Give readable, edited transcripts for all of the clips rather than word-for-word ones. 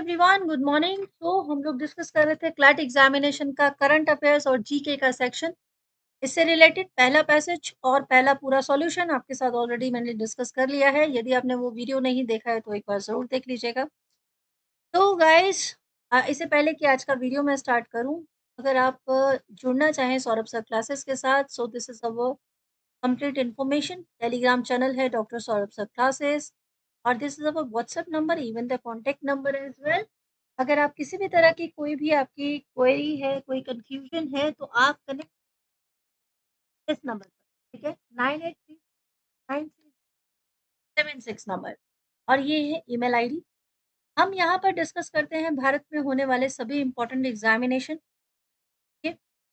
Everyone, good morning. तो हम लोग डिस्कस कर रहे थे क्लैट एग्जामिनेशन का करंट अफेयर्स और जीके का सेक्शन। इससे रिलेटेड पहला पैसेज और पहला पूरा सॉल्यूशन आपके साथ ऑलरेडी मैंने डिस्कस कर लिया है। यदि आपने वो वीडियो नहीं देखा है तो एक बार ज़रूर देख लीजिएगा। तो गाइस, इससे पहले कि आज का वीडियो मैं स्टार्ट करूं, अगर आप जुड़ना चाहें सौरभ सर क्लासेस के साथ, so this is our complete information. Telegram channel है डॉक्टर सौरभ सर क्लासेस, और this is our WhatsApp number, even the contact number as well. अगर आप किसी भी तरह की कोई भी आपकी क्वेरी है, कोई कंफ्यूजन है, तो आप कनेक्ट इस नंबर पर, ठीक है, 983937 नंबर। और ये है ईमेल आईडी। हम यहाँ पर डिस्कस करते हैं भारत में होने वाले सभी इंपॉर्टेंट एग्जामिनेशन। ठीक है,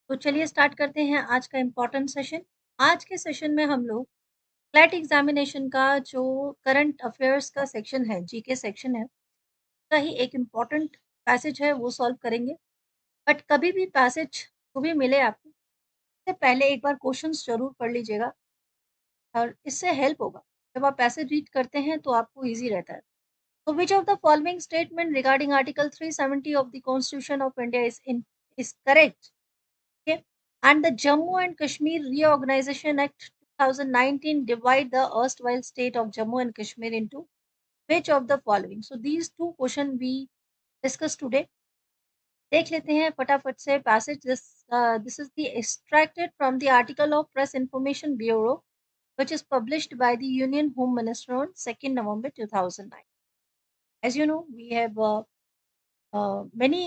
तो चलिए स्टार्ट करते हैं आज का इम्पोर्टेंट सेशन। आज के सेशन में हम लोग क्लैट एग्जामिनेशन का जो करंट अफेयर्स का सेक्शन है, जीके सेक्शन है, का ही एक इम्पॉर्टेंट पैसेज है, वो सॉल्व करेंगे। बट कभी भी पैसेज जो भी मिले आपको, इससे पहले एक बार क्वेश्चंस जरूर पढ़ लीजिएगा, और इससे हेल्प होगा। जब आप पैसेज रीड करते हैं तो आपको ईजी रहता है। So which of the following statement regarding Article 370 of the Constitution of India is correct? Okay. And the Jammu and Kashmir Reorganization Act 2019 divide the erstwhile state of Jammu and Kashmir into which of the following? So these two questions we discuss today. देख लेते हैं फटाफट से passage. This is the extracted from the article of Press Information Bureau, which is published by the Union Home Minister on 2nd November 2009. As you know, we have many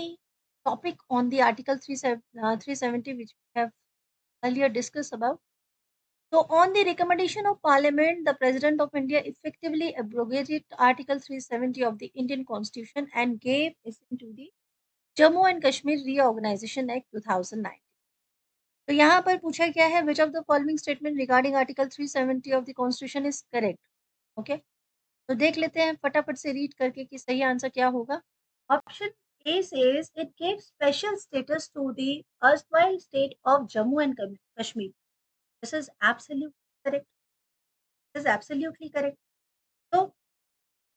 topic on the Article 370, which we have earlier discussed about. So, on the recommendation of Parliament, the President of India effectively abrogated Article 370 of the Indian Constitution and gave assent to the Jammu and Kashmir Reorganization Act 2009. तो यहाँ पर पूछा क्या है, which of the following statement regarding article 370 of the constitution is correct. Okay, तो देख लेते हैं फटाफट से रीड करके कि सही आंसर क्या होगा। Option A says it gives special status to the erstwhile state of Jammu and Kashmir. This is absolutely correct. This is absolutely correct. तो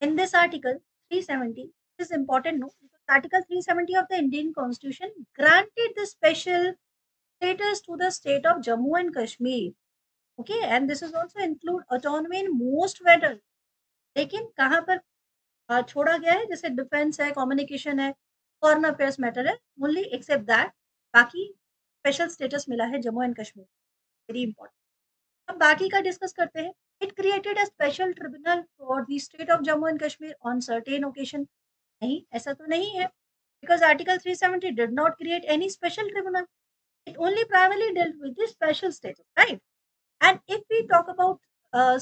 in this article 370, this is important, no, because article 370 of the Indian Constitution granted the special status to the state of Jammu and Kashmir. Okay, and this is also include autonomy in most matters. लेकिन कहाँ पर छोड़ा गया है, जैसे defence है, communication है, foreign affairs matter है, ओनली एक्सेप्ट दैट। बाकी स्पेशल स्टेटस मिला है Jammu and Kashmir, very important. अब बाकी का डिस्कस करते हैं। It created a special tribunal for the state of Jammu and Kashmir on certain occasion. नहीं, ऐसा तो नहीं है, because article 370 did not create any special tribunal. It only primarily dealt with the special status, right? And if we talk about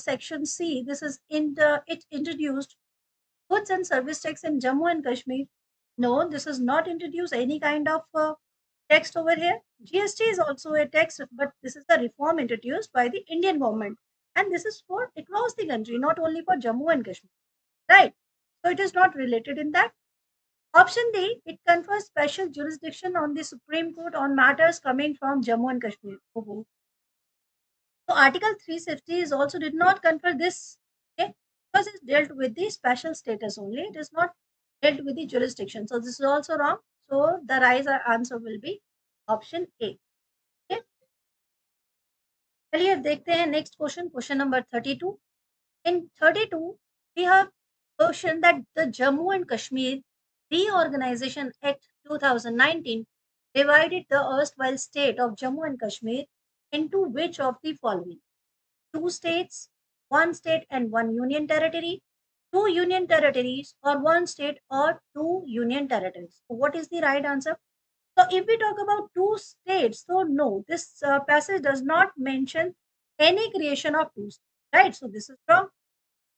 Section C, this is it introduced goods and service tax in Jammu and Kashmir. No, this is not introduced any kind of tax over here. GST is also a tax, but this is the reform introduced by the Indian government, and this is for across the country, not only for Jammu and Kashmir, right? So it is not related in that. Option D, it confers special jurisdiction on the Supreme Court on matters coming from Jammu and Kashmir. Oh. So Article 350 is also did not confer this, okay, because it dealt with the special status only. It is not dealt with the jurisdiction. So this is also wrong. So the right answer will be option A. Okay. चलिए अब देखते हैं next question, question number 32. In 32, we have question that the Jammu and Kashmir Reorganization Act 2019 divided the erstwhile state of Jammu and Kashmir into which of the following? Two states, one state and one union territory, two union territories, or one state or two union territories. So what is the right answer? So if we talk about two states, so no, this passage does not mention any creation of two states, right? So this is wrong.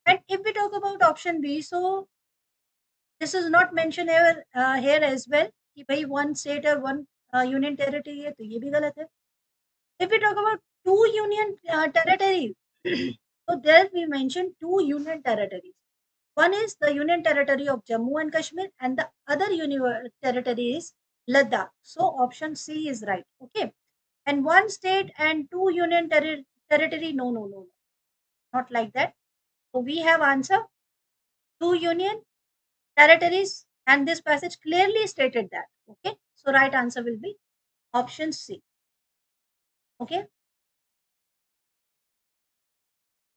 And if we talk about option B, so this is not mentioned here as well कि भाई one state or one union territory है, तो ये भी गलत है. If we talk about two union territories, so there we mentioned two union territories. One is the union territory of Jammu and Kashmir, and the other union territory is Ladakh. So option C is right. Okay. And one state and two union territory, no, no, no, not like that. So we have answer two union territories and this passage clearly stated that. Okay, so right answer will be option C. Okay,